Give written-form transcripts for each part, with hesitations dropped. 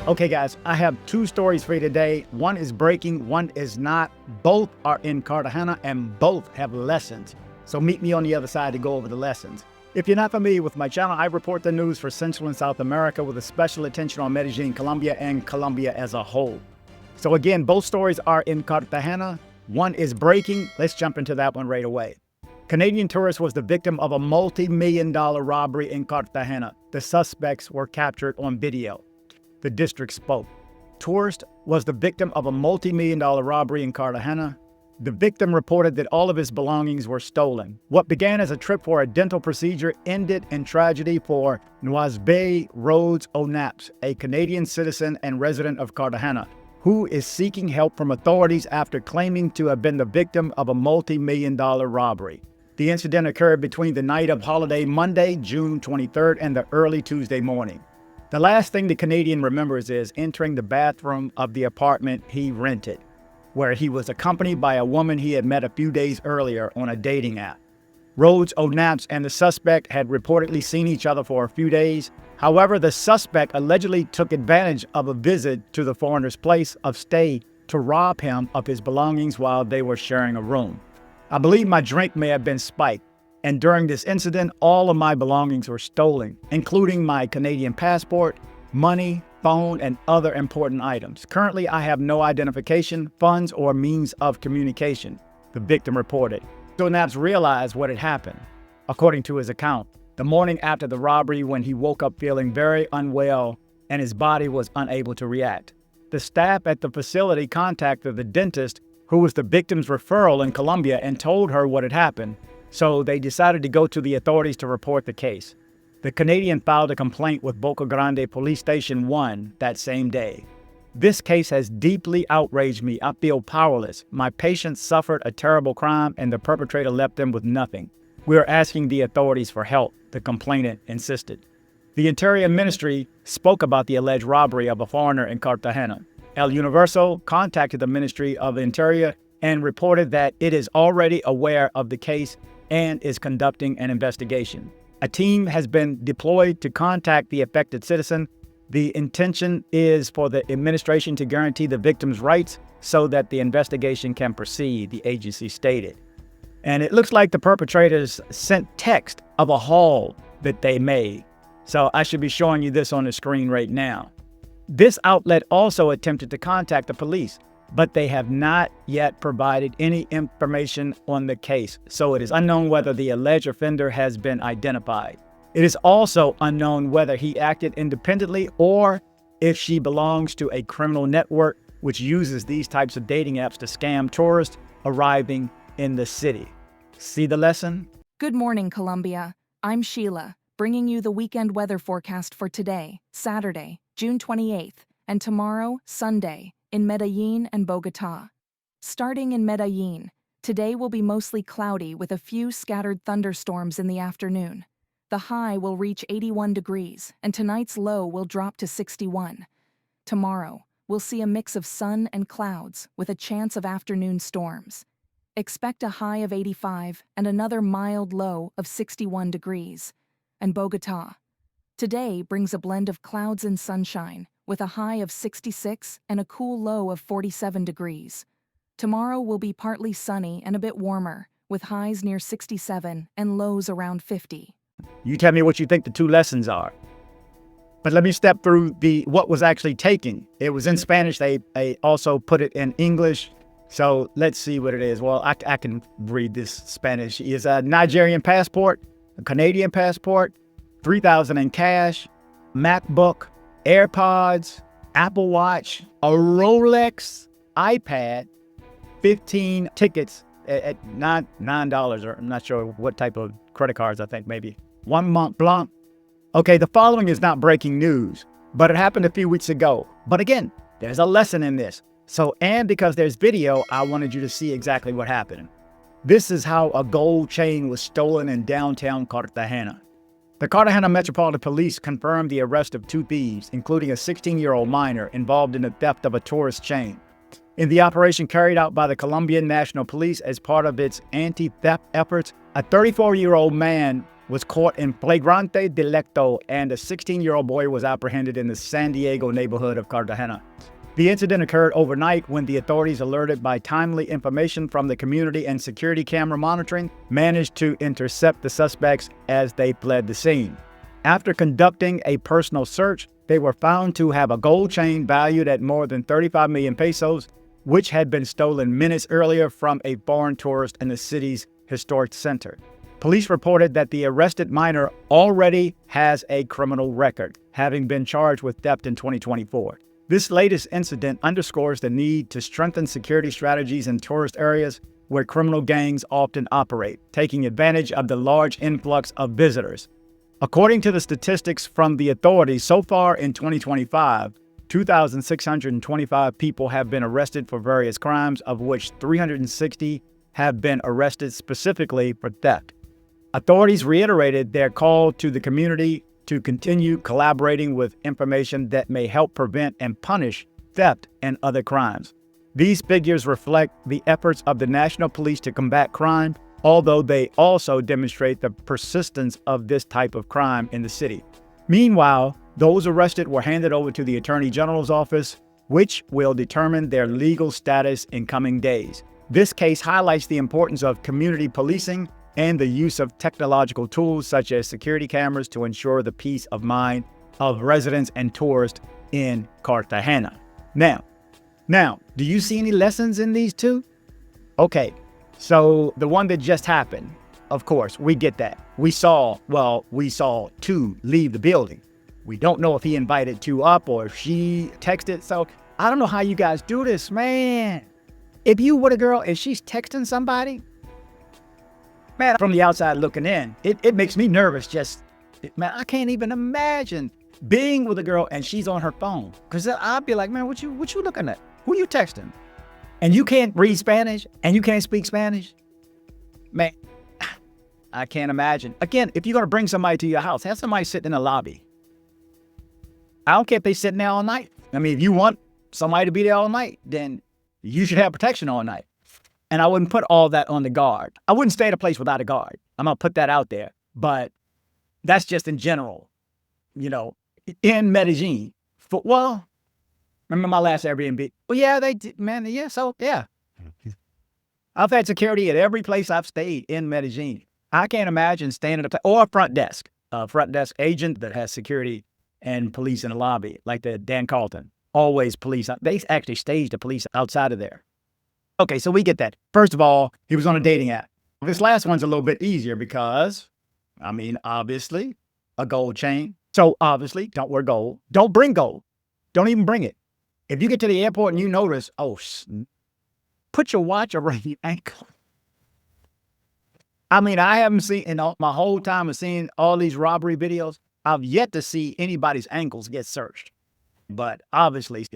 Okay, guys, I have two stories for you today. One is breaking, one is not. Both are in Cartagena and both have lessons. So meet me on the other side to go over the lessons. If you're not familiar with my channel, I report the news for Central and South America with a special attention on Medellin, Colombia, and Colombia as a whole. So again, both stories are in Cartagena. One is breaking. Let's jump into that one right away. Canadian tourist was the victim of a multi-million-dollar robbery in Cartagena. The suspects were captured on video. The district spoke. Tourist was the victim of a multi-million-dollar robbery in Cartagena. The victim reported that all of his belongings were stolen. What began as a trip for a dental procedure ended in tragedy for Noisbe Rhodes O'Naps, a Canadian citizen and resident of Cartagena, who is seeking help from authorities after claiming to have been the victim of a multi-million-dollar robbery. The incident occurred between the night of holiday Monday, June 23rd, and the early Tuesday morning. The last thing the Canadian remembers is entering the bathroom of the apartment he rented, where he was accompanied by a woman he had met a few days earlier on a dating app. Rhodes O'Naps and the suspect had reportedly seen each other for a few days. However, the suspect allegedly took advantage of a visit to the foreigner's place of stay to rob him of his belongings while they were sharing a room. I believe my drink may have been spiked, and during this incident, all of my belongings were stolen, including my Canadian passport, money, phone, and other important items. Currently, I have no identification, funds, or means of communication, the victim reported. O'Naps realized what had happened. According to his account, the morning after the robbery when he woke up feeling very unwell and his body was unable to react. The staff at the facility contacted the dentist who was the victim's referral in Colombia and told her what had happened, so they decided to go to the authorities to report the case. The Canadian filed a complaint with Boca Grande Police Station 1 that same day. This case has deeply outraged me. I feel powerless. My patients suffered a terrible crime and the perpetrator left them with nothing. We are asking the authorities for help, the complainant insisted. The Interior Ministry spoke about the alleged robbery of a foreigner in Cartagena. El Universo contacted the Ministry of the Interior and reported that it is already aware of the case and is conducting an investigation. A team has been deployed to contact the affected citizen. The intention is for the administration to guarantee the victim's rights so that the investigation can proceed, the agency stated. And it looks like the perpetrators sent text of a haul that they made. So I should be showing you this on the screen right now. This outlet also attempted to contact the police, but they have not yet provided any information on the case. So it is unknown whether the alleged offender has been identified. It is also unknown whether he acted independently or if she belongs to a criminal network which uses these types of dating apps to scam tourists arriving in the city. See the lesson? Good morning, Colombia. I'm Sheila, bringing you the weekend weather forecast for today, Saturday, June 28th, and tomorrow, Sunday, in Medellin and Bogotá. Starting in Medellin, today will be mostly cloudy with a few scattered thunderstorms in the afternoon. The high will reach 81 degrees, and tonight's low will drop to 61. Tomorrow, we'll see a mix of sun and clouds with a chance of afternoon storms. Expect a high of 85 and another mild low of 61 degrees. And Bogotá. Today brings a blend of clouds and sunshine, with a high of 66 and a cool low of 47 degrees. Tomorrow will be partly sunny and a bit warmer, with highs near 67 and lows around 50. You tell me what you think the two lessons are. But let me step through what was actually taken. It was in Spanish. They also put it in English. So let's see what it is. Well, I can read this Spanish. It's a Nigerian passport, a Canadian passport, $3,000 in cash, MacBook, AirPods, Apple Watch, a Rolex, iPad, 15 tickets at $9, or I'm not sure what type of credit cards, I think maybe. 1 Mont Blanc. Okay, the following is not breaking news, but it happened a few weeks ago. But again, there's a lesson in this. And because there's video, I wanted you to see exactly what happened. This is how a gold chain was stolen in downtown Cartagena. The Cartagena Metropolitan Police confirmed the arrest of 2 thieves, including a 16-year-old minor involved in the theft of a tourist chain. In the operation carried out by the Colombian National Police as part of its anti-theft efforts, a 34-year-old man was caught in flagrante delicto, and a 16-year-old boy was apprehended in the San Diego neighborhood of Cartagena. The incident occurred overnight when the authorities, alerted by timely information from the community and security camera monitoring, managed to intercept the suspects as they fled the scene. After conducting a personal search, they were found to have a gold chain valued at more than 35 million pesos, which had been stolen minutes earlier from a foreign tourist in the city's historic center. Police reported that the arrested minor already has a criminal record, having been charged with theft in 2024. This latest incident underscores the need to strengthen security strategies in tourist areas where criminal gangs often operate, taking advantage of the large influx of visitors. According to the statistics from the authorities, so far in 2025, 2,625 people have been arrested for various crimes, of which 360 have been arrested specifically for theft. Authorities reiterated their call to the community to continue collaborating with information that may help prevent and punish theft and other crimes. These figures reflect the efforts of the National Police to combat crime, although they also demonstrate the persistence of this type of crime in the city. Meanwhile, those arrested were handed over to the Attorney General's office, which will determine their legal status in coming days. This case highlights the importance of community policing and the use of technological tools such as security cameras to ensure the peace of mind of residents and tourists in Cartagena. Now, do you see any lessons in these two? Okay, so the one that just happened, of course, we get that. We saw two leave the building. We don't know if he invited two up or if she texted. So I don't know how you guys do this, man. If you with a girl and she's texting somebody, man, from the outside looking in, it makes me nervous. Man, I can't even imagine being with a girl and she's on her phone. Because I'd be like, man, what you looking at? Who you texting? And you can't read Spanish and you can't speak Spanish? Man, I can't imagine. Again, if you're going to bring somebody to your house, have somebody sit in the lobby. I don't care if they sitting there all night. I mean, if you want somebody to be there all night, then you should have protection all night. And I wouldn't put all that on the guard. I wouldn't stay at a place without a guard. I'm going to put that out there. But that's just in general. You know, in Medellin. Remember my last Airbnb? Well, yeah, they did, man. Yeah, so, yeah. I've had security at every place I've stayed in Medellin. I can't imagine staying at or a front desk agent that has security and police in the lobby, like the Dan Carlton. Always police. They actually staged the police outside of there. Okay, so we get that. First of all, he was on a dating app. This last one's a little bit easier because, I mean, obviously, a gold chain. So obviously, don't wear gold. Don't bring gold. Don't even bring it. If you get to the airport and you notice, put your watch around your ankle. I mean, I haven't seen, in my whole time of seeing all these robbery videos, I've yet to see anybody's ankles get searched. But obviously,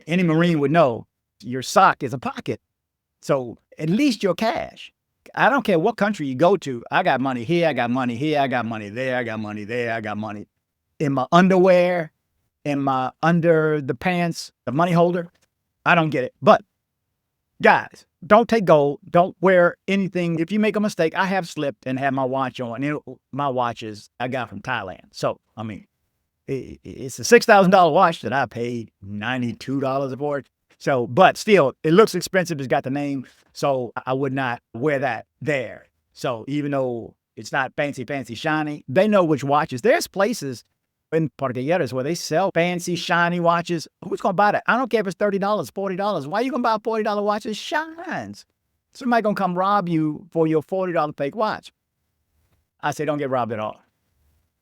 any Marine would know your sock is a pocket. So at least your cash. I don't care what country you go to. I got money here, I got money here, I got money there, I got money there, I got money in my underwear, in my under the pants, the money holder. I don't get it. But guys, don't take gold. Don't wear anything. If you make a mistake, I have slipped and had my watch on. My watches I got from Thailand. So, I mean, it's a $6,000 watch that I paid $92 for it. So, but still, it looks expensive. It's got the name. So I would not wear that there. So even though it's not fancy, shiny, they know which watches. There's places in Cartagena where they sell fancy, shiny watches. Who's going to buy that? I don't care if it's $30, $40. Why are you going to buy a $40 watch? It shines. Somebody going to come rob you for your $40 fake watch. I say don't get robbed at all.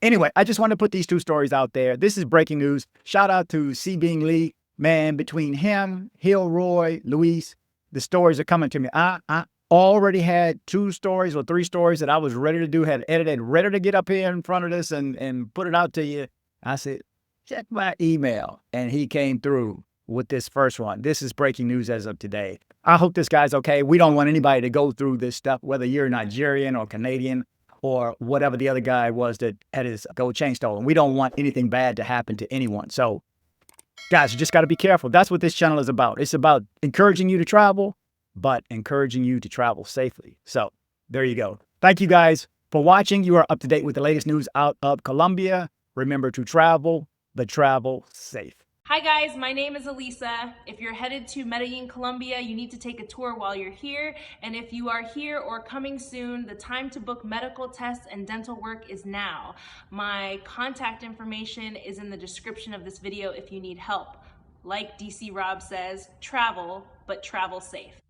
Anyway, I just want to put these two stories out there. This is breaking news. Shout out to C. Bing Lee. Man, between him, Roy, Luis, the stories are coming to me. I already had 2 stories or 3 stories that I was ready to do, had edited, ready to get up here in front of this and put it out to you. I said, check my email. And he came through with this first one. This is breaking news as of today. I hope this guy's okay. We don't want anybody to go through this stuff, whether you're Nigerian or Canadian or whatever the other guy was that had his gold chain stolen. We don't want anything bad to happen to anyone. So, guys, you just got to be careful. That's what this channel is about. It's about encouraging you to travel, but encouraging you to travel safely. So there you go. Thank you, guys. For watching, you are up to date with the latest news out of Colombia. Remember to travel, but travel safe. Hi guys, my name is Elisa. If you're headed to Medellin, Colombia, you need to take a tour while you're here. And if you are here or coming soon, the time to book medical tests and dental work is now. My contact information is in the description of this video if you need help. Like DC Rob says, travel, but travel safe.